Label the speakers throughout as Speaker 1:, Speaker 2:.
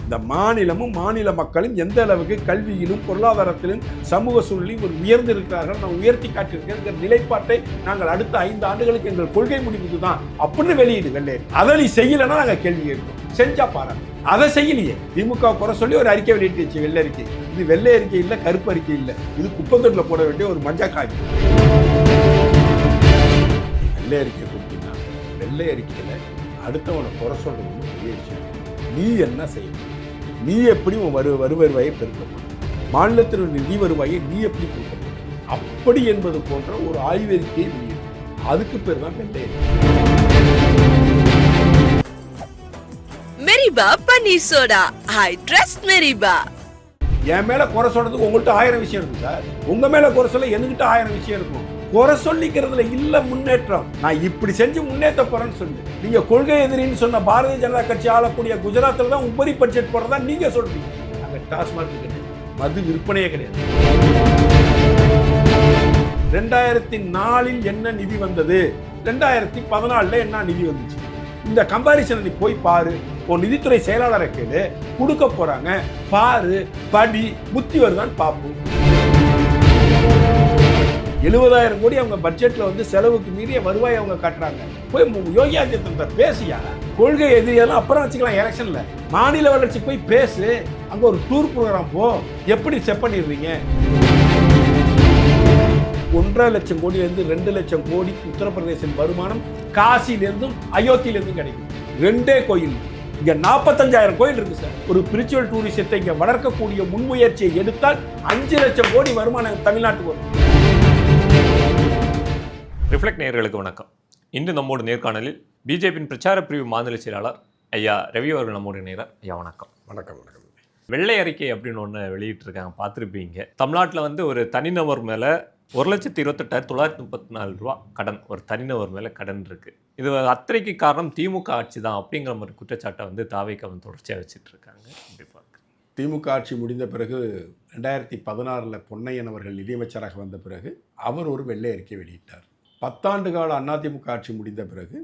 Speaker 1: இந்த மாநிலமும் மாநில மக்களும் எந்த அளவுக்கு கல்வியிலும் பொருளாதாரத்திலும் சமூக சூழலிலும் ஒரு உயர்ந்து இருக்கிறார்கள், நான் உயர்த்தி காட்டியிருக்கேன் நிலைப்பாட்டை நாங்கள் அடுத்த 5 ஆண்டுகளுக்கு எங்கள் கொள்கை முடிவுக்கு தான் அப்படின்னு வெளியீடு வெள்ளை. அதை நீ செய்யலைன்னா நாங்கள் கேள்வி கேட்போம். செஞ்சா பாருங்க, அதை செய்யலையே. திமுக குறை சொல்லி ஒரு அறிக்கை வெளியிட்டு வெள்ளை அறிக்கை. இது வெள்ளை அறிக்கை இல்லை, கருப்பு அறிக்கை இல்லை, இது குப்பத்தொட்டில் போட வேண்டிய ஒரு மஞ்சள் காய்ச்சி. வெள்ளை அறிக்கை கொடுத்தீங்கன்னா வெள்ளை அறிக்கையில் அடுத்தவனை குறை சொல்றது பெரிய விஷயம். நீ என்ன செய்யணும்? நீ எப்படி உன் வருவாயை பெருக்கப்படும்? மாநிலத்தின் நிதி வருவாயை நீ எப்படி பெருக்கப்படும்? அப்படி என்பது போன்ற ஒரு ஆய்வறிக்கையை வெளியிடும். அதுக்கு பேர் தான் வெள்ளை அறிக்கை.
Speaker 2: மெரிபா பன்னீர் சோடா, ஐ ட்ரஸ்ட் மெரிபா.
Speaker 1: என் மேல குறை சொல்றதுக்கு உங்கள்கிட்ட 1000 விஷயம் இருக்கு சார். உங்க மேல குறை சொல்ல என்கிட்ட 1000 விஷயம் இருக்கும். குறை சொல்லிக்கிறதுல இல்ல முன்னேற்றம். நான் இப்படி செஞ்சு முன்னேற்ற போறேன்னு சொல்லு. நீங்க கொள்கை எதிரின்னு சொன்ன பாரதிய ஜனதா கட்சி ஆளக்கூடிய குஜராத்தில் தான் உபரி பட்ஜெட் போடுறதா நீங்க சொல்றீங்க. அங்க டாஸ்மாக் கிடையாது, மது விற்பனையே கிடையாது. 2004 என்ன நிதி வந்தது, 2014 என்ன நிதி வந்துச்சு, இந்த கம்பாரிசன் நீ போய் பாரு. உன் நிதித்துறை செயலாளரை கேளு, கொடுக்க போறாங்க பாரு, படி, புத்தி வருதான்னு பார்ப்போம். 70,000 கோடி அவங்க பட்ஜெட்ல வந்து செலவுக்கு மீறிய வருவாய் அவங்க காட்டுறாங்க. போய் யோகி ஆதித்யநாத் பேசியா? கொள்கை எதிரியெல்லாம் அப்புறம் வச்சுக்கலாம், எலெக்ஷன்ல மாநில வளர்ச்சி போய் பேசு. அங்க ஒரு டூர் ப்ரோக்ராம் போ. எப்படி செக் பண்ணிடுறீங்க? 1.5 லட்சம் கோடியிலிருந்து 2 லட்சம் கோடி உத்தரப்பிரதேசம் வருமானம் காசியிலிருந்தும் அயோத்தியிலிருந்தும் கிடைக்கும். 2 கோயில். இங்க 45,000 கோயில் இருக்கு சார். ஒரு ஸ்பிரிச்சுவல் டூரிசத்தை இங்க வளர்க்கக்கூடிய முன்முயற்சியை எடுத்தால் 5 லட்சம் கோடி வருமானம் தமிழ்நாட்டுக்கு வரும்.
Speaker 3: ரிஃப்ளெக்ட் நேயர்களுக்கு வணக்கம். இன்று நம்மோடு நேர்காணலில் பிஜேபியின் பிரச்சார பிரிவு மாநில செயலாளர் ஐயா ரவி அவர்கள் நம்மோடு இணைகிறார். ஐயா வணக்கம்.
Speaker 1: வணக்கம். வணக்கம்.
Speaker 3: வெள்ளை அறிக்கை அப்படின்னு ஒன்று வெளியிட்டிருக்காங்க, பார்த்துருப்பீங்க. தமிழ்நாட்டில் வந்து ஒரு தனிநபர் மேலே 1,28,934 ரூபா கடன், ஒரு தனிநபர் மேலே கடன் இருக்கு. இது அத்தனைக்கு காரணம் திமுக ஆட்சி தான் அப்படிங்கிற மாதிரி குற்றச்சாட்டை வந்து தாவேக்கா வந்து தொடர்ச்சியாக வச்சுட்டு இருக்காங்க.
Speaker 1: திமுக ஆட்சி முடிந்த பிறகு 2016 பொன்னையன் அவர்கள் நிதியமைச்சராக வந்த பிறகு அவர் ஒரு வெள்ளை அறிக்கை வெளியிட்டார். 10 ஆண்டு கால அதிமுக ஆட்சி முடிந்த பிறகு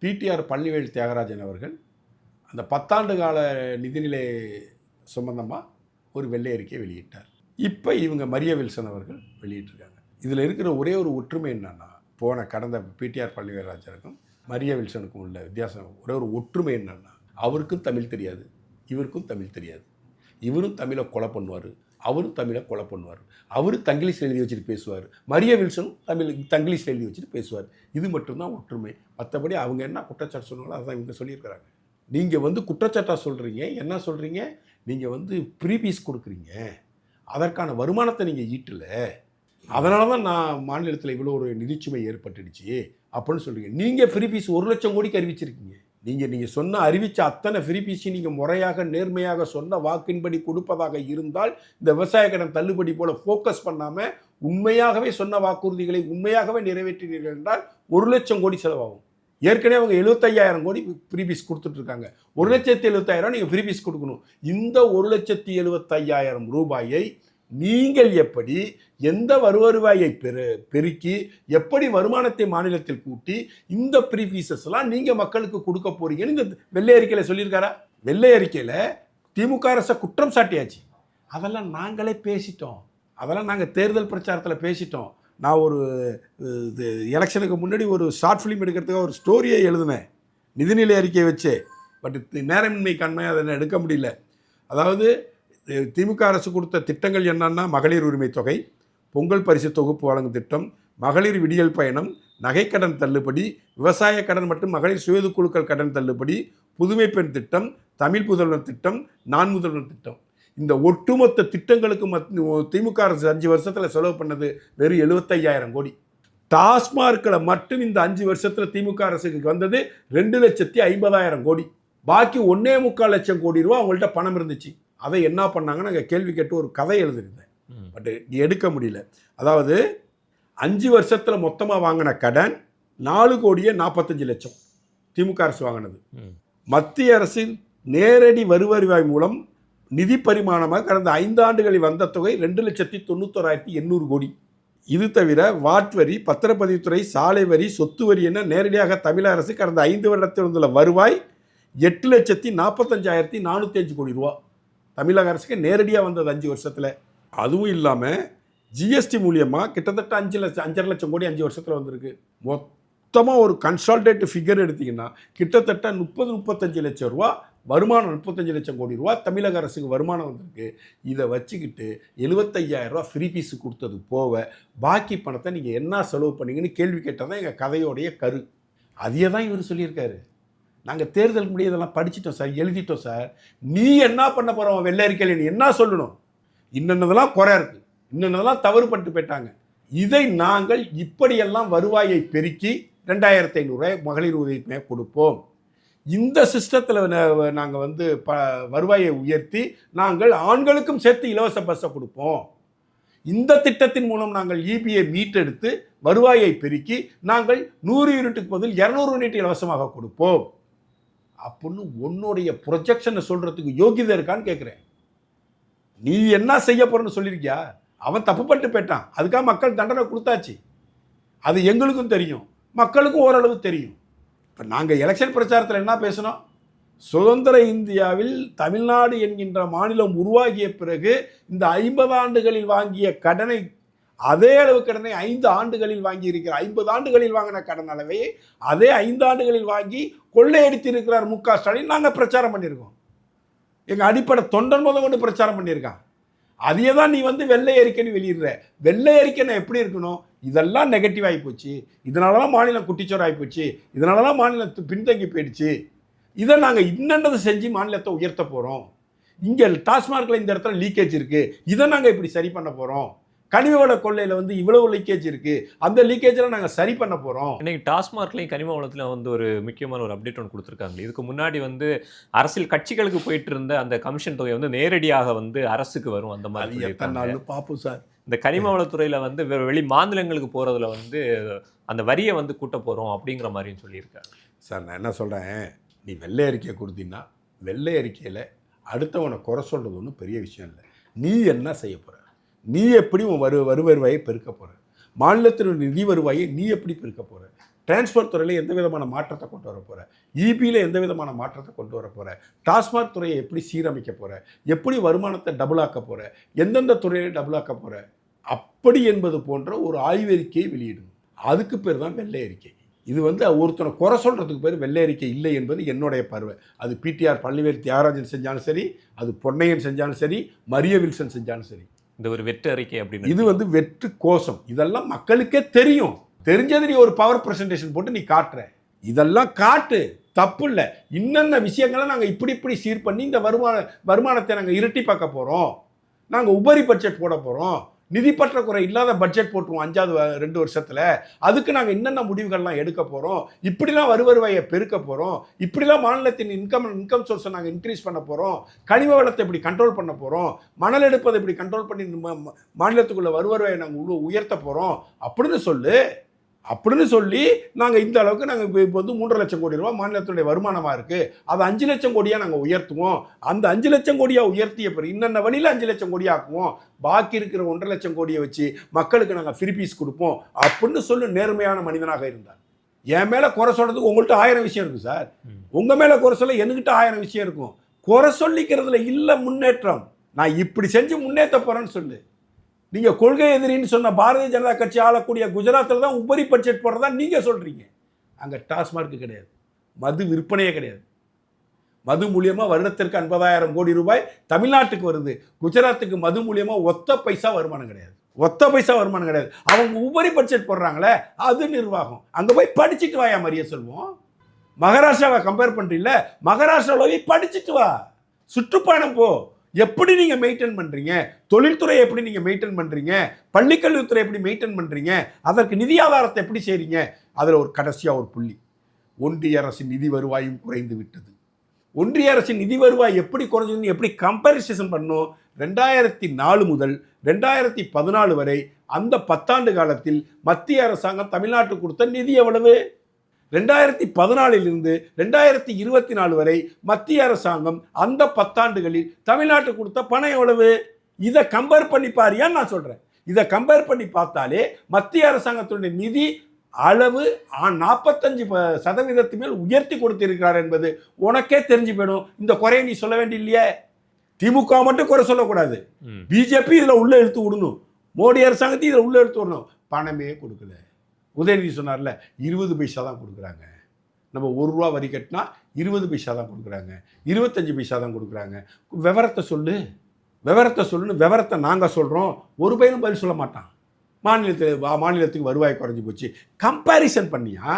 Speaker 1: பிடிஆர் பழனிவேல் தியாகராஜன் அவர்கள் அந்த 10 ஆண்டு கால நிதிநிலை சம்பந்தமாக ஒரு வெள்ளை அறிக்கை வெளியிட்டார். இப்போ இவங்க மரிய வில்சன் அவர்கள் வெளியிட்டிருக்காங்க. இதில் இருக்கிற ஒரே ஒரு ஒற்றுமை என்னன்னா, கடந்த பிடிஆர் பழனிவேல்ராஜனுக்கும் மரிய வில்சனுக்கும் உள்ள வித்தியாசம், ஒரே ஒரு ஒற்றுமை என்னன்னா, அவருக்கும் தமிழ் தெரியாது, இவருக்கும் தமிழ் தெரியாது. இவரும் தமிழை கொலை பண்ணுவார், அவரும் தமிழை கொலை பண்ணுவார். அவரும் தங்கிலீஷ் எழுதி வச்சுட்டு பேசுவார், மரிய வில்சனும் தங்கிலீஷ் எழுதி வச்சுட்டு பேசுவார். இது மட்டும்தான் ஒற்றுமை. மற்றபடி அவங்க என்ன குற்றச்சாட்டு சொன்னாங்களோ அதான் இவங்க சொல்லியிருக்கிறாங்க. நீங்கள் வந்து குற்றச்சாட்டாக சொல்கிறீங்க, என்ன சொல்கிறீங்க, நீங்கள் வந்து ஃப்ரீ பீஸ் கொடுக்குறீங்க, அதற்கான வருமானத்தை நீங்கள் ஈட்டலை, அதனால தான் நான் மாநிலத்தில் இவ்வளோ ஒரு நிதிச்சுமை ஏற்பட்டுடுச்சு அப்படின்னு சொல்கிறீங்க. நீங்கள் ஃப்ரீ பீஸ் 1 லட்சம் கோடிக்கு அறிவிச்சிருக்கீங்க. நீங்கள் சொன்ன அறிவித்த அத்தனை ஃப்ரீ பீஸையும் நீங்கள் முறையாக நேர்மையாக சொன்ன வாக்கின்படி கொடுப்பதாக இருந்தால் இந்த விவசாய கடன் தள்ளுபடி போல் ஃபோக்கஸ் பண்ணாமல் உண்மையாகவே சொன்ன வாக்குறுதிகளை உண்மையாகவே நிறைவேற்றினீர்கள் என்றால் 1 லட்சம் கோடி செலவாகும். ஏற்கனவே அவங்க 75,000 கோடி ஃப்ரீ பீஸ் கொடுத்துட்ருக்காங்க. 1,70,000 நீங்கள் ஃப்ரீ பீஸ் கொடுக்கணும். இந்த 1,75,000 ரூபாயை நீங்கள் எப்படி, எந்த வருவாயை பெருக்கி, எப்படி வருமானத்தை மாநிலத்தில் கூட்டி இந்த ஃப்ரீ பீஸஸ்லாம் நீங்கள் மக்களுக்கு கொடுக்க போறீங்கன்னு இந்த வெள்ளை அறிக்கையில் சொல்லியிருக்காரா? வெள்ளை அறிக்கையில் திமுக அரசை குற்றம் சாட்டியாச்சு. அதெல்லாம் நாங்களே பேசிட்டோம், அதெல்லாம் நாங்கள் தேர்தல் பிரச்சாரத்தில் பேசிட்டோம். நான் ஒரு எலெக்ஷனுக்கு முன்னாடி ஒரு ஷார்ட் ஃபிலிம் எடுக்கிறதுக்காக ஒரு ஸ்டோரியை எழுதினேன் நிதிநிலை அறிக்கையை வச்சு. பட் நேரமின்மை காரணமாக அதை எடுக்க முடியல. அதாவது திமுக அரசு கொடுத்த திட்டங்கள் என்னன்னா, மகளிர் உரிமை தொகை, பொங்கல் பரிசு தொகுப்பு வழங்கும் திட்டம், மகளிர் விடியல் பயணம், நகைக்கடன் தள்ளுபடி, விவசாய கடன் மற்றும் மகளிர் சுய குழுக்கள் கடன் தள்ளுபடி, புதுமை பெண் திட்டம், தமிழ் முதல்வர் திட்டம், நான் முதல்வர் திட்டம். இந்த ஒட்டுமொத்த திட்டங்களுக்கு திமுக அரசு 5 வருஷத்தில் செலவு பண்ணது வெறும் 75,000 கோடி. டாஸ்மார்க்கில் மட்டும் இந்த 5 வருஷத்தில் திமுக அரசுக்கு வந்தது 2,50,000 கோடி. பாக்கி 1.25 லட்சம் கோடி ரூபா அவங்கள்ட்ட பணம் இருந்துச்சு. அதை என்ன பண்ணாங்கன்னு நாங்கள் கேள்வி கேட்டு ஒரு கதை எழுதியிருந்தேன். பட் எடுக்க முடியல. அதாவது 5 வருஷத்தில் மொத்தமாக வாங்கின கடன் 4,45,00,000 திமுக அரசு வாங்கினது. மத்திய அரசின் நேரடி வருவாய் மூலம் நிதி பரிமாணமாக கடந்த 5 ஆண்டுகளில் வந்த தொகை 2,91,800 கோடி. இது தவிர வாட் வரி, பத்திரப்பதிவுத்துறை, சாலை வரி, சொத்து வரி என நேரடியாக தமிழக அரசு கடந்த 5 வருடத்தில் வந்துள்ள வருவாய் 8,45,405 கோடி ரூபா தமிழக அரசுக்கு நேரடியாக வந்தது 5 வருஷத்தில். அதுவும் இல்லாமல் ஜிஎஸ்டி மூலியமாக கிட்டத்தட்ட 5,5 லட்சம் கோடி 5 வருஷத்தில் வந்திருக்கு. மொத்தமாக ஒரு கன்சால்டேட்டிவ் ஃபிகர் எடுத்திங்கன்னா கிட்டத்தட்ட 30-35 லட்சம் ரூபா வருமானம், 35 லட்சம் கோடி ரூபா தமிழக அரசுக்கு வருமானம் வந்திருக்கு. இதை வச்சுக்கிட்டு 75,000 ரூபா ஃப்ரீ பீஸு கொடுத்தது போக பாக்கி பணத்தை நீங்கள் என்ன செலவு பண்ணீங்கன்னு கேள்வி கேட்டால் தான் எங்கள் கதையோடைய கரு. அதையே தான் இவர் சொல்லியிருக்காரு. நாங்கள் தேர்தலுக்கு முடியாது இதெல்லாம் படிச்சிட்டோம் சார், எழுதிட்டோம் சார். நீ என்ன பண்ண போகிறோம் வெள்ளை அறிக்கையில் நீ என்ன சொல்லணும்? இன்னென்னதெல்லாம் குறை இருக்குது, இன்னென்னதெல்லாம் தவறு பண்ணிட்டு போயிட்டாங்க. இதை நாங்கள் இப்படியெல்லாம் வருவாயை பெருக்கி 2,500 ரூபாய் மகளிர் உதவித்தொகை கொடுப்போம். இந்த சிஸ்டத்தில் நாங்கள் வந்து வருவாயை உயர்த்தி நாங்கள் ஆண்களுக்கும் சேர்த்து இலவச பஸ்ஸை கொடுப்போம். இந்த திட்டத்தின் மூலம் நாங்கள் இபியை மீட்டெடுத்து வருவாயை பெருக்கி நாங்கள் 100 யூனிட்டுக்கு பதில் 200 யூனிட் இலவசமாக கொடுப்போம் அப்படின்னு உன்னுடைய ப்ரொஜெக்ஷனை சொல்கிறதுக்கு யோகிதை இருக்கான்னு கேட்குறேன். நீ என்ன செய்ய போகிறன்னு சொல்லியிருக்கியா? அவன் தப்பு பண்ணிட்டு போயிட்டான், அதுக்காக மக்கள் தண்டனை கொடுத்தாச்சு. அது எங்களுக்கும் தெரியும், மக்களுக்கும் ஓரளவு தெரியும். இப்போ நாங்கள் எலெக்ஷன் பிரச்சாரத்தில் என்ன பேசணும்? சுதந்திர இந்தியாவில் தமிழ்நாடு என்கின்ற மாநிலம் உருவாகிய பிறகு இந்த 50 ஆண்டுகளில் வாங்கிய கடனை, அதே அளவு கடனை 5 ஆண்டுகளில் வாங்கி இருக்கிற, 50 ஆண்டுகளில் வாங்கின கடன் அளவை அதே 5 ஆண்டுகளில் வாங்கி கொள்ளையடித்திருக்கிறார் மு க ஸ்டாலின். நாங்கள் பிரச்சாரம் பண்ணியிருக்கோம். எங்கள் அடிப்படை தொண்டன் முதல் கொண்டு பிரச்சாரம் பண்ணியிருக்கான். அதையே தான் நீ வந்து வெள்ளை அறிக்கைன்னு வெளியிடுற. வெள்ளை அறிக்கைன்னு எப்படி இருக்கணும்? இதெல்லாம் நெகட்டிவ் ஆகி போச்சு, இதனால தான் மாநிலம் குட்டிச்சோர் ஆகி போச்சு, இதனால தான் மாநிலத்து பின்தங்கி போயிடுச்சு, இதை நாங்கள் இன்னென்னதை செஞ்சு மாநிலத்தை உயர்த்த போகிறோம், இங்கே டாஸ்மார்க்கில் இந்த இடத்துல லீக்கேஜ் இருக்குது, இதை நாங்கள் இப்படி சரி பண்ண போகிறோம், கனிம வள கொள்ளையில் வந்து இவ்வளவு லீக்கேஜ் இருக்குது, அந்த லீக்கேஜெலாம் நாங்கள் சரி பண்ண போகிறோம்.
Speaker 3: இன்னைக்கு டாஸ்மார்க்லையும் கனிம வளத்தில் வந்து ஒரு முக்கியமான ஒரு அப்டேட் ஒன்று கொடுத்துருக்காங்க. இதுக்கு முன்னாடி வந்து அரசியல் கட்சிகளுக்கு போயிட்டு இருந்த அந்த கமிஷன் தொகை வந்து நேரடியாக வந்து அரசுக்கு வரும். அந்த மாதிரி
Speaker 1: எத்தனை நாள் பார்ப்போம் சார்.
Speaker 3: இந்த கனிம வளத்துறையில் வந்து வெளி மாநிலங்களுக்கு போகிறதுல வந்து அந்த வரியை வந்து கூட்ட போகிறோம் அப்படிங்கிற மாதிரியும் சொல்லியிருக்காங்க.
Speaker 1: சார் நான் என்ன சொல்கிறேன், நீ வெள்ளை அறிக்கை கொடுத்தீங்கன்னா வெள்ளை அறிக்கையில் அடுத்தவனை குறை சொல்கிறது ஒன்றும் பெரிய விஷயம் இல்லை. நீ என்ன செய்ய போகிற? நீ எப்படி உன் வருவாயை பெருக்க போகிற? மாநிலத்தினுடைய நிதி வருவாயை நீ எப்படி பெருக்க போகிற? டிரான்ஸ்போர்ட் துறையில் எந்த விதமான மாற்றத்தை கொண்டு வர போகிற? இபியில் எந்த விதமான மாற்றத்தை கொண்டு வர போகிற? டாஸ்மாக் துறையை எப்படி சீரமைக்க போகிற? எப்படி வருமானத்தை டபுளாக்க போகிற? எந்தெந்த துறையில டபுளாக்க போகிற? அப்படி என்பது போன்ற ஒரு ஆய்வறிக்கையை வெளியிடணும். அதுக்கு பேர் தான் வெள்ளை அறிக்கை. இது வந்து ஒருத்தனை குறை சொல்கிறதுக்கு பேர் வெள்ளை அறிக்கை இல்லை என்பது என்னுடைய பார்வை. அது பிடிஆர் பழனிவேல் தியாகராஜன் செஞ்சாலும் சரி, அது பொன்னையன் செஞ்சாலும் சரி, மரிய வில்சன் செஞ்சாலும் சரி,
Speaker 3: இந்த ஒரு வெற்று அறிக்கை அப்படின்னு
Speaker 1: இது வந்து வெற்று கோஷம். இதெல்லாம் மக்களுக்கே தெரியும். தெரிஞ்சது நீ ஒரு பவர் பிரசன்டேஷன் போட்டு நீ காட்டுற. இதெல்லாம் காட்டு, தப்பு இல்லை. இன்னென்ன விஷயங்களை நாங்கள் இப்படி சீர் பண்ணி இந்த வருமானத்தை நாங்கள் இரட்டி பார்க்க போகிறோம், நாங்கள் உபரி பட்ஜெட் போட போகிறோம், நிதி பற்றாக்குறை இல்லாத பட்ஜெட் போட்டுருவோம் 5வது 2 வருஷத்தில், அதுக்கு நாங்கள் என்னென்ன முடிவுகள்லாம் எடுக்க போகிறோம், இப்படிலாம் வருவாயை பெருக்க போகிறோம், இப்படிலாம் மாநிலத்தின் இன்கம் சோர்ஸை நாங்கள் இன்க்ரீஸ் பண்ண போகிறோம், கனிம வளத்தை இப்படி கண்ட்ரோல் பண்ண போகிறோம், மணல் எடுப்பதை இப்படி கண்ட்ரோல் பண்ணி மாநிலத்துக்குள்ள வருவாயை நாங்கள் உயர்த்த போகிறோம் அப்படின்னு சொல்லி நாங்கள் இந்த அளவுக்கு நாங்கள் இப்போ வந்து 3.5 லட்சம் கோடி ரூபா மாநிலத்துடைய வருமானமாக இருக்குது, அதை 5 லட்சம் கோடியாக நாங்கள் உயர்த்துவோம். அந்த 5 லட்சம் கோடியாக உயர்த்திய பிறகு இன்னென்ன வழியில் 5 லட்சம் கோடி ஆக்குவோம், பாக்கி இருக்கிற 1.5 லட்சம் கோடியை வச்சு மக்களுக்கு நாங்கள் ஃப்ரீ பீஸ் கொடுப்போம் அப்படின்னு சொல்லி நேர்மையான மனிதனாக இருந்தார். என் மேலே குறை சொல்கிறதுக்கு உங்கள்கிட்ட 1000 விஷயம் இருக்குது சார். உங்கள் மேலே குறை சொல்ல என்கிட்ட 1000 விஷயம் இருக்கும். குறை சொல்லிக்கிறதுல இல்லை முன்னேற்றம். நான் இப்படி செஞ்சு முன்னேற்ற போகிறேன்னு சொல்லு. நீங்கள் கொள்கை எதிரின்னு சொன்ன பாரதிய ஜனதா கட்சி ஆளக்கூடிய குஜராத்தில் தான் உபரி பட்ஜெட் போடுறதா நீங்கள் சொல்கிறீங்க. அங்கே டாஸ்மார்க்கு கிடையாது, மது விற்பனையே கிடையாது. மது மூலியமாக வருடத்திற்கு 50,000 கோடி ரூபாய் தமிழ்நாட்டுக்கு வருது. குஜராத்துக்கு மது மூலியமாக ஒத்த பைசா வருமானம் கிடையாது. அவங்க உபரி பட்ஜெட் போடுறாங்களே, அது நிர்வாகம். அங்கே போய் படிச்சுட்டு வாயா மரிய செல்வம். மகாராஷ்டிராவை கம்பேர் பண்ணுறீங்கள, மகாராஷ்டிராவில் போய் படிச்சுட்டு வா, சுற்றுப்பயணம் போ. எப்படி நீங்கள் மெயின்டைன் பண்ணுறீங்க, தொழில்துறை எப்படி நீங்கள் மெயின்டைன் பண்ணுறீங்க, பள்ளிக்கல்வித்துறை எப்படி மெயின்டைன் பண்ணுறீங்க, அதற்கு நிதி ஆதாரத்தை எப்படி செய்கிறீங்க. அதில் ஒரு கடைசியாக ஒரு புள்ளி, ஒன்றிய அரசின் நிதி வருவாயும் குறைந்து விட்டது. ஒன்றிய அரசின் நிதி வருவாய் எப்படி குறைஞ்சதுன்னு எப்படி கம்பேரிசன் பண்ணும்? 2004 முதல் 2014 வரை அந்த 10 ஆண்டு காலத்தில் மத்திய அரசாங்கம் தமிழ்நாட்டுக்கு கொடுத்த நிதி எவ்வளவு? 2014 2024 வரை மத்திய அரசாங்கம் அந்த 10 ஆண்டுகளில் தமிழ்நாட்டுக்கு கொடுத்த பணம் எவ்வளவு? இதை கம்பேர் பண்ணி பாரியான்னு நான் சொல்கிறேன். இதை கம்பேர் பண்ணி பார்த்தாலே மத்திய அரசாங்கத்துடைய நிதி அளவு 45% மேல் உயர்த்தி கொடுத்திருக்கிறார் என்பது உனக்கே தெரிஞ்சு போயிடும். இந்த குறையை நீ சொல்ல வேண்டிய திமுக மட்டும் குறை சொல்லக்கூடாது, பிஜேபி இதில் உள்ள எடுத்து விடணும், மோடி அரசாங்கத்தையும் இதில் உள்ள எடுத்து விடணும். பணமே கொடுக்கல. உதயநிதி சொன்னார்ல 20 பைசா தான் கொடுக்குறாங்க. நம்ம ₹1 வரி கட்டினா 20 பைசா தான் கொடுக்குறாங்க, 25 பைசா தான் கொடுக்குறாங்க. விவரத்தை சொல்லுன்னு விவரத்தை நாங்கள் சொல்கிறோம். ஒரு பையனும் பதில் சொல்ல மாட்டான். மாநிலத்துக்கு வருவாய் குறைஞ்சி போச்சு. கம்பேரிசன் பண்ணியா?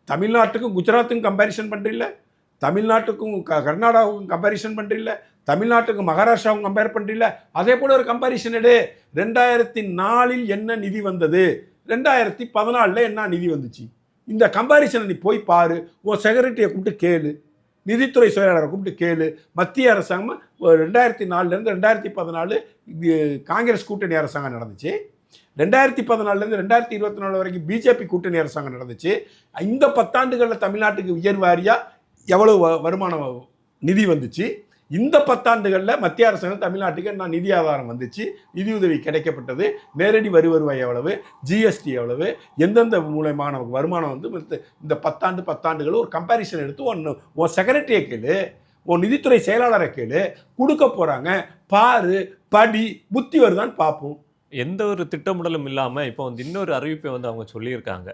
Speaker 1: தமிழ்நாட்டுக்கும் குஜராத்துக்கும் கம்பேரிசன் பண்ணுறீல்ல, தமிழ்நாட்டுக்கும் கர்நாடகாவுக்கும் கம்பேரிசன் பண்ணுறீல்ல, தமிழ்நாட்டுக்கும் மகாராஷ்டிராவுக்கும் கம்பேர் பண்ணுறீல்ல. அதே போல் ஒரு கம்பேரிசன் எடு. 2004 என்ன நிதி வந்தது, 2014 என்ன நிதி வந்துச்சு, இந்த கம்பேரிசனை நீ போய் பாரு. உன் செக்ரட்டரியை கூப்பிட்டு கேளு, நிதித்துறை செயலாளரை கூப்பிட்டு கேளு. மத்திய அரசாங்கம் 2004 2014 காங்கிரஸ் கூட்டணி அரசாங்கம் நடந்துச்சு. 2014 2024 வரைக்கும் பிஜேபி கூட்டணி அரசாங்கம் நடந்துச்சு. இந்த 10 ஆண்டுகளில் தமிழ்நாட்டுக்கு உயர்வாரியாக எவ்வளவு வருமான நிதி வந்துச்சு, இந்த 10 ஆண்டுகளில் மத்திய அரசாங்கம் தமிழ்நாட்டுக்கு என்ன நிதி ஆதாரம் வந்துச்சு, நிதியுதவி கிடைக்கப்பட்டது, நேரடி வரி வருவாய் எவ்வளவு, ஜிஎஸ்டி எவ்வளவு, எந்தெந்த மூலமான வருமானம் வந்து இந்த 10 ஆண்டுகள் ஒரு கம்பேரிசன் எடுத்து உன் செக்ரட்டரியை கேளு, உன் நிதித்துறை செயலாளரை கேளு, கொடுக்க போகிறாங்க பாரு, படி, புத்தி வருதான்னு பார்ப்போம்.
Speaker 3: எந்த ஒரு திட்டமிடலும் இல்லாமல் இப்போ வந்து இன்னொரு அறிவிப்பை வந்து அவங்க சொல்லியிருக்காங்க.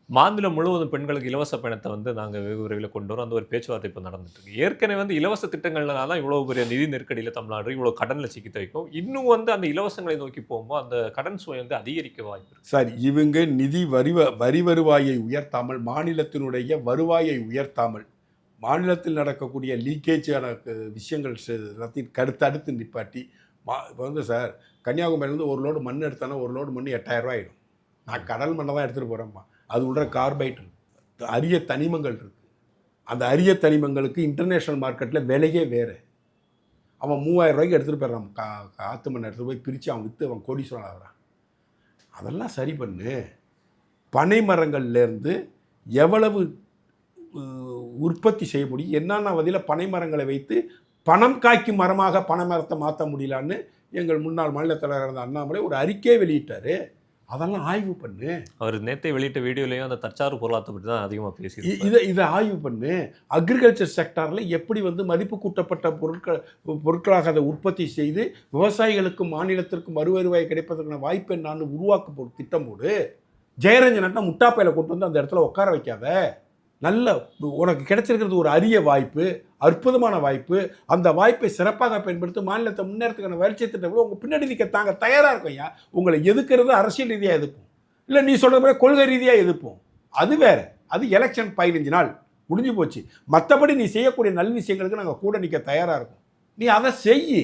Speaker 3: மாநிலம் முழுவதும் பெண்களுக்கு இலவச பயணத்தை வந்து நாங்கள் வெகு விரைவில் கொண்டு வரோம். அந்த ஒரு பேச்சுவார்த்தை இப்போ நடந்துட்டு இருக்கு. ஏற்கனவே வந்து இலவச திட்டங்கள்னால தான் இவ்வளோ பெரிய நிதி நெருக்கடியில் தமிழ்நாடு இவ்வளோ கடனில் சிக்கி வைக்கும். இன்னும் வந்து அந்த இலவசங்களை நோக்கி போகும்போது அந்த கடன் சுவை வந்து அதிகரிக்க வாய்ப்பு இருக்கு.
Speaker 1: சார், இவங்க நிதி வரி வருவாயை உயர்த்தாமல், மாநிலத்தினுடைய வருவாயை உயர்த்தாமல், மாநிலத்தில் நடக்கக்கூடிய லீக்கேஜான விஷயங்கள் எல்லாத்தையும் அடுத்து நிப்பாட்டி இப்போ வந்து சார் கன்னியாகுமரியிலேருந்து ஒரு லோடு மண் எடுத்தானா ஒரு லோடு மண் 8000 ரூபா ஆகிடும். நான் கடல் மண்ணை தான் எடுத்துகிட்டு போகிறேன்ப்பா. அது உள்ள கார்பைட் இருக்குது, அரிய தனிமங்கள் இருக்குது. அந்த அரிய தனிமங்களுக்கு இன்டர்நேஷ்னல் மார்க்கெட்டில் விலையே வேறு. அவன் 3000 ரூபாய்க்கு எடுத்துகிட்டு போயிடுறான். காற்று மண்ணை எடுத்துகிட்டு போய் பிரித்து அவன் விற்று அவன் கோடீஸ்வரன் ஆகிறான். அதெல்லாம் சரி பண்ணு. பனை மரங்கள்லேருந்து எவ்வளவு உற்பத்தி செய்ய முடியும், என்னென்ன வகையில் பனை மரங்களை வைத்து பணம் காய்க்கும் மரமாக பனை மரத்தை மாற்ற முடியலான்னு எங்கள் முன்னாள் மாநில தலைவர் இருந்த அண்ணாமலை ஒரு அறிக்கையை வெளியிட்டார். அதெல்லாம் ஆய்வு பண்ணு.
Speaker 3: அவர் நேற்று வெளியிட்ட வீடியோலையும் அந்த தற்சார்பு பொருளாதாரத்தை பற்றி தான் அதிகமாக பேசி
Speaker 1: இதை ஆய்வு பண்ணு. அக்ரிகல்ச்சர் செக்டாரில் எப்படி வந்து மதிப்பு கூட்டப்பட்ட பொருட்களாக அதை உற்பத்தி செய்து விவசாயிகளுக்கும் மாநிலத்திற்கும் மறுவருவாய் கிடைப்பதற்கான வாய்ப்பு என்னான்னு உருவாக்க திட்டம் போடு. ஜெயரஞ்சனை முட்டாப்பையில் கொண்டு வந்து அந்த இடத்துல உட்கார வைக்காத. நல்ல உனக்கு கிடைச்சிருக்கிறது ஒரு அரிய வாய்ப்பு, அற்புதமான வாய்ப்பு. அந்த வாய்ப்பை சிறப்பாக பயன்படுத்தி மாநிலத்தை முன்னேறத்துக்கான வளர்ச்சி திட்டங்கள் உங்கள் பின்னாடி நிற்க தாங்க தயாராக இருக்கும். ஐயா, உங்களை எதுக்கிறது அரசியல் ரீதியாக எதிர்ப்போம், இல்லை நீ சொல்கிற மாதிரி கொள்கை ரீதியாக எதிர்ப்போம். அது வேறு. அது எலெக்ஷன் 15 நாள் முடிஞ்சு போச்சு. மற்றபடி நீ செய்யக்கூடிய நல் விஷயங்களுக்கு நாங்கள் கூட நிற்க தயாராக இருக்கும். நீ அதை செய்.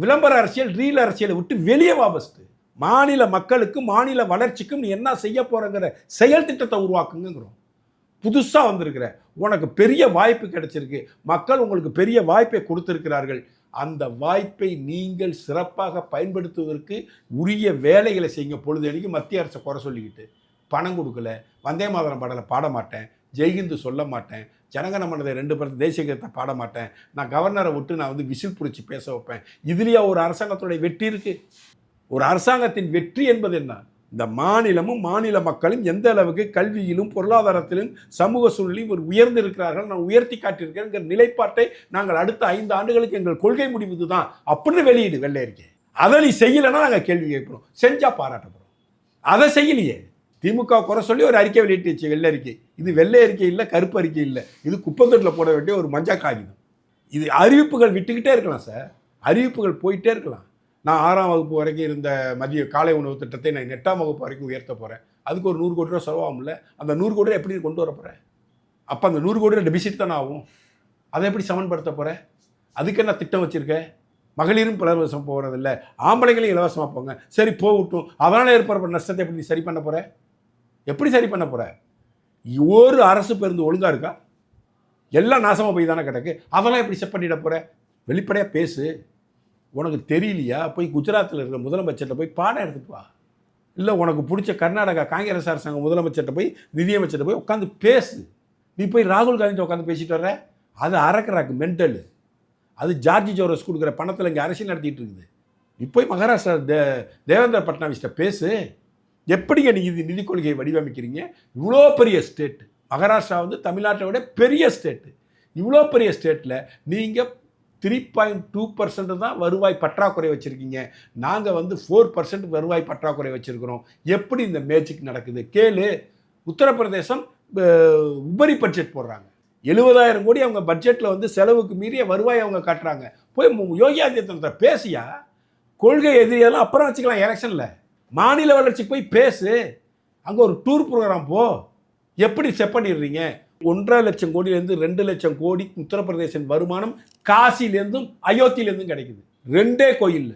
Speaker 1: விளம்பர அரசியல், ரீல் அரசியலை விட்டு வெளியே வாபஸ்ட்டு மாநில மக்களுக்கும் மாநில வளர்ச்சிக்கும் நீ என்ன செய்ய போகிறங்கிற செயல் திட்டத்தை உருவாக்குங்கிறோம். புதுசாக வந்திருக்கிற உனக்கு பெரிய வாய்ப்பு கிடைச்சிருக்கு. மக்கள் உங்களுக்கு பெரிய வாய்ப்பை கொடுத்துருக்கிறார்கள். அந்த வாய்ப்பை நீங்கள் சிறப்பாக பயன்படுத்துவதற்கு உரிய வேலைகளை செய்யுங்க. பொழுதடிக்கு மத்திய அரசை குறை சொல்லிக்கிட்டு பணம் கொடுக்கல, வந்தே மாதரம் பாடலை பாட மாட்டேன், ஜெய்ஹிந்து சொல்ல மாட்டேன், ஜனகணமனதை 2 படத்தை தேசிய கீதத்தை பாட மாட்டேன், நான் கவர்னரை விட்டு நான் வந்து விசில் பிடிச்சி பேச வைப்பேன். இதுலேயே ஒரு அரசாங்கத்துடைய வெற்றி இருக்குது. ஒரு அரசாங்கத்தின் வெற்றி என்பது என்ன? இந்த மாநிலமும் மாநில மக்களும் எந்த அளவுக்கு கல்வியிலும் பொருளாதாரத்திலும் சமூக சூழலையும் ஒரு உயர்ந்து இருக்கிறார்கள், நான் உயர்த்தி காட்டியிருக்கிறேங்கிற நிலைப்பாட்டை நாங்கள் அடுத்த 5 ஆண்டுகளுக்கு எங்கள் கொள்கை முடிவு தான் அப்படின்னு வெளியிடு வெள்ளை அறிக்கை. அதை நீ செய்யலைன்னா நாங்கள் கேள்வி கேட்கிறோம், செஞ்சால் பாராட்டப்படுறோம். அதை செய்யலையே. திமுக குறை சொல்லி ஒரு அறிக்கை வெளியிட்டுச்சு, வெள்ளை அறிக்கை. இது வெள்ளை அறிக்கை இல்லை, கருப்பு அறிக்கை இல்லை, இது குப்பத்தொட்டில் போட வேண்டிய ஒரு மஞ்சா காகிதம். இது அறிவிப்புகள் விட்டுக்கிட்டே இருக்கலாம் சார், அறிவிப்புகள் போயிட்டே இருக்கலாம். நான் 6ஆம் வகுப்பு வரைக்கும் இருந்த மதிய காலை உணவு திட்டத்தை நான் 8ஆம் வகுப்பு வரைக்கும் உயர்த்த போகிறேன். அதுக்கு ஒரு 100 கோடி ரூபா செலவாகும்ல. அந்த 100 கோடி ரூபா எப்படி கொண்டு வர போகிறேன்? அப்போ அந்த 100 கோடி ரூபா டெபிசிட் தானே ஆகும். அதை எப்படி சமன்படுத்த போகிறேன்? அதுக்கு என்ன திட்டம் வச்சுருக்கேன்? மகளிரும் இலவசம் போகிறதில்ல, ஆம்பளைங்களையும் இலவசமாக போங்க. சரி போகட்டும், அதனால் ஏற்படுற நஷ்டத்தை எப்படி சரி பண்ண போகிற? எப்படி சரி பண்ண போகிற? ஒரு அரசு பேருந்து ஒழுங்காக இருக்கா? எல்லாம் நாசமாக போய் தானே கிடக்கு. அதெல்லாம் எப்படி செட் பண்ணிட போகிற? வெளிப்படையாக பேசு. உனக்கு தெரியலையா? போய் குஜராத்தில் இருக்கிற முதலமைச்சர்கிட்ட போய் பாடம் எடுத்துட்டு வா. இல்லை உனக்கு பிடிச்ச கர்நாடகா காங்கிரஸ் அரசாங்கம் முதலமைச்சர்கிட்ட போய் நிதியமைச்சர்கிட்ட போய் உட்காந்து பேசு. நீ போய் ராகுல் காந்திட்ட உட்காந்து பேசிட்டு வர்ற, அது அறக்கிறாக்கு மென்டல். அது ஜார்ஜி ஜோரஸ் கொடுக்குற பணத்தில் இங்கே அரசியல் நடத்திட்டு இருக்குது. நீ போய் மகாராஷ்டிரா தேவேந்திர பட்னாவிஸ்கிட்ட பேசு. எப்படிங்க நீங்கள் நிதி கொள்கையை வடிவமைக்கிறீங்க? இவ்வளோ பெரிய ஸ்டேட்டு மகாராஷ்டிரா வந்து தமிழ்நாட்டை விட பெரிய ஸ்டேட்டு. இவ்வளோ பெரிய ஸ்டேட்டில் நீங்கள் 3.2% தான் வருவாய் பற்றாக்குறை வச்சுருக்கீங்க. நாங்கள் வந்து 4% வருவாய் பற்றாக்குறை வச்சுருக்கிறோம். எப்படி இந்த மேஜிக் நடக்குது கேளு. உத்தரப்பிரதேசம் உபரி பட்ஜெட் போடுறாங்க. 70,000 கோடி அவங்க பட்ஜெட்டில் வந்து செலவுக்கு மீறிய வருவாய் அவங்க காட்டுறாங்க. போய் யோகி ஆதித்யநாத்தை பேசியா? கொள்கை எதிரியெல்லாம் அப்புறம் வச்சுக்கலாம் எலெக்ஷனில். மாநில வளர்ச்சிக்கு போய் பேசு. அங்கே ஒரு டூர் ப்ரோக்ராம் போ. எப்படி செட் பண்ணிடுறீங்க? 1.5 லட்சம் கோடியிலேருந்து 2 லட்சம் கோடி உத்தரப்பிரதேசன் வருமானம் காசிலேருந்தும் அயோத்தியிலேருந்தும் கிடைக்குது. 2 கோயில்.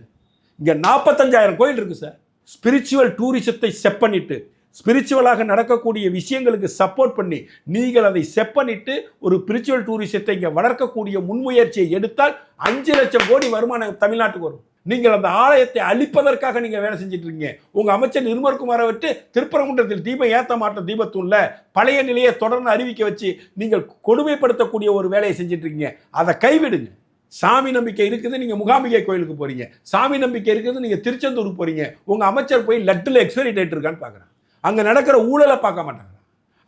Speaker 1: இங்கே 45,000 கோயில் இருக்குது சார். ஸ்பிரிச்சுவல் டூரிசத்தை செட் பண்ணிட்டு, ஸ்பிரிச்சுவலாக நடக்கக்கூடிய விஷயங்களுக்கு சப்போர்ட் பண்ணி, நீங்கள் அதை செட் பண்ணிட்டு ஒரு ஸ்பிரிச்சுவல் டூரிசத்தை இங்கே வளர்க்கக்கூடிய முன்முயற்சியை எடுத்தால் 5 லட்சம் கோடி வருமானம் தமிழ்நாட்டுக்கு வரும். நீங்கள் அந்த ஆலயத்தை அழிப்பதற்காக நீங்கள் வேலை செஞ்சுட்டு இருக்கீங்க. உங்கள் அமைச்சர் நிர்மல்குமாரை விட்டு திருப்பரங்குன்றத்தில் தீபம் ஏற்ற மாட்டோம், தீபத்தூண்ல பழைய நிலையை தொடர்ந்து அறிவிக்க வச்சு நீங்கள் கொடுமைப்படுத்தக்கூடிய ஒரு வேலையை செஞ்சுட்டு இருக்கீங்க. அதை கைவிடுங்க. சாமி நம்பிக்கை இருக்குது, நீங்கள் முகாம்பிகை கோயிலுக்கு போகிறீங்க. சாமி நம்பிக்கை இருக்குது, நீங்கள் திருச்செந்தூருக்கு போகிறீங்க. உங்கள் அமைச்சர் போய் லட்டில் எக்ஸ்பைரி டேட் இருக்கான்னு பார்க்குறேன். அங்கே நடக்கிற ஊழலை பார்க்க மாட்டாங்க.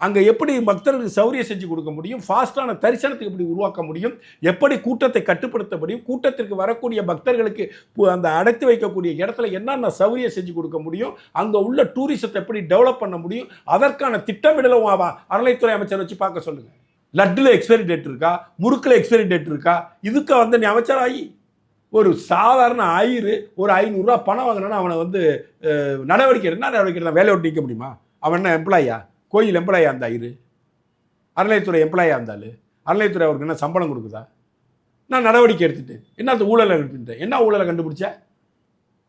Speaker 1: அங்கே எப்படி பக்தர்களுக்கு சௌரியம் செஞ்சு கொடுக்க முடியும், ஃபாஸ்டான தரிசனத்துக்கு எப்படி உருவாக்க முடியும், எப்படி கூட்டத்தை கட்டுப்படுத்த முடியும், கூட்டத்திற்கு வரக்கூடிய பக்தர்களுக்கு அந்த அடைத்து வைக்கக்கூடிய இடத்துல என்னென்ன சௌரியம் செஞ்சு கொடுக்க முடியும், அங்கே உள்ள டூரிசத்தை எப்படி டெவலப் பண்ண முடியும், அதற்கான திட்டமிடலும் அறநிலைத்துறை அமைச்சர் வச்சு பார்க்க சொல்லுங்கள். லட்டில் எக்ஸ்பைரி டேட் இருக்கா, முறுக்கில் எக்ஸ்பைரி டேட் இருக்கா? இதுக்கு வந்து நீ அமைச்சராகி ஒரு சாதாரண ஒரு 500 ரூபா பணம் வாங்கினா அவனை வந்து நடவடிக்கை என்ன நடவடிக்கை? வேலையை விட்டு நிற்க முடியுமா? அவன் என்ன எம்ப்ளாயா? கோயில் எம்ப்ளாயா இருந்தா? அறநிலைத்துறை எம்ப்ளாயா இருந்தாலும் அறநிலைத்துறை அவருக்கு என்ன சம்பளம் கொடுக்குதா? நான் நடவடிக்கை எடுத்துட்டு என்ன ஊழலை எடுத்துட்டேன். என்ன ஊழலை கண்டுபிடிச்சா?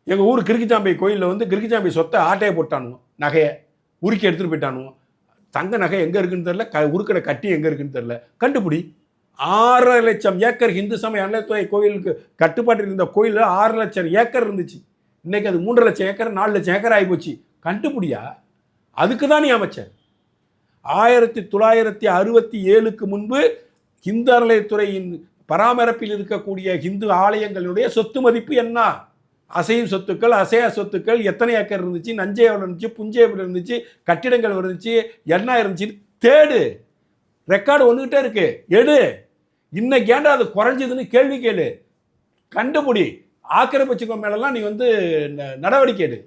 Speaker 1: எங்கள் ஊர் கிறுக்குச்சாம்பை கோயிலில் வந்து கிறுக்குச்சாம்பை சொத்தை ஆட்டையை போட்டானுவோம், நகையை உருக்கி எடுத்துகிட்டு போயிட்டானுவோம். தங்க நகை எங்கே இருக்குன்னு தெரில, உருக்கடை கட்டி எங்கே இருக்குன்னு தெரில, கண்டுபிடி. 6 லட்சம் ஏக்கர் இந்து சமய அறநிலைத்துறை கோயிலுக்கு கட்டுப்பாட்டில் இருந்த கோயிலில் 6 லட்சம் ஏக்கர் இருந்துச்சு. இன்றைக்கி அது 3 லட்சம் ஏக்கர் 4 லட்சம் ஏக்கர் ஆகிப்போச்சு. கண்டுபிடியா? அதுக்கு தான் நீ அமைச்சர். 1967க்கு முன்பு இந்து அறநிலையத்துறையின் பராமரிப்பில் இருக்கக்கூடிய இந்து ஆலயங்களுடைய சொத்து மதிப்பு என்ன? அசையும் சொத்துக்கள், அசையா சொத்துக்கள் எத்தனை ஏக்கர் இருந்துச்சு, நஞ்சை எவ்வளோ இருந்துச்சு, புஞ்சை எப்படி இருந்துச்சு, கட்டிடங்கள் இருந்துச்சு, என்ன இருந்துச்சுன்னு தேடு. ரெக்கார்டு ஒன்றுகிட்டே இருக்கு, எடு. இன்னைக்கு ஏன்டா அது குறைஞ்சதுன்னு கேள்வி கேளு, கண்டுபிடி. ஆக்கிரமிச்சுக்கோ மேலெல்லாம் நீ வந்து நடவடிக்கை எடு.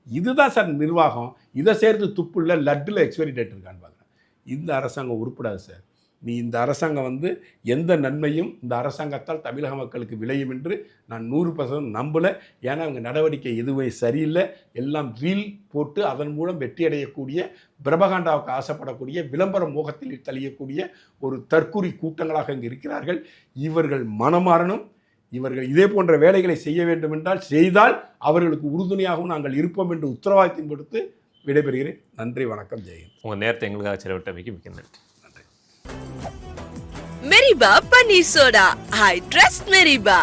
Speaker 1: இதுதான் சார் நிர்வாகம். இதை சேர்த்து துப்புள்ள லட்டில் எக்ஸ்பைரி டேட் இருக்கான்னு பார்க்குறேன். இந்த அரசாங்கம் உருப்படாது சார். நீ இந்த அரசாங்கம் வந்து எந்த நன்மையும் இந்த அரசாங்கத்தால் தமிழக மக்களுக்கு விளையும் என்று நான் 100% நம்பலை. ஏன்னா அவங்க நடவடிக்கை எதுவுமே சரியில்லை. எல்லாம் ரீல் போட்டு அதன் மூலம் வெற்றி அடையக்கூடிய, பிரபகாண்டாவுக்கு ஆசைப்படக்கூடிய, விளம்பர மோகத்தில் தழியக்கூடிய ஒரு தற்குறி கூட்டங்களாக இங்கே இருக்கிறார்கள். இவர்கள் மனமாறணும். இவர்கள் இதே போன்ற வேலைகளை செய்ய வேண்டும் என்றால் செய்தால் அவர்களுக்கு உறுதுணையாகவும் நாங்கள் இருப்போம் என்று உத்தரவாதத்தின் கொடுத்து விடைபெறுகிறேன். நன்றி, வணக்கம், ஜெயன்.
Speaker 3: உங்கள் நேரத்தை எங்களுக்காக செலவிட்டமைக்கு மிக்க நன்றி.
Speaker 2: Meriba Paneer Soda. I trust Meriba.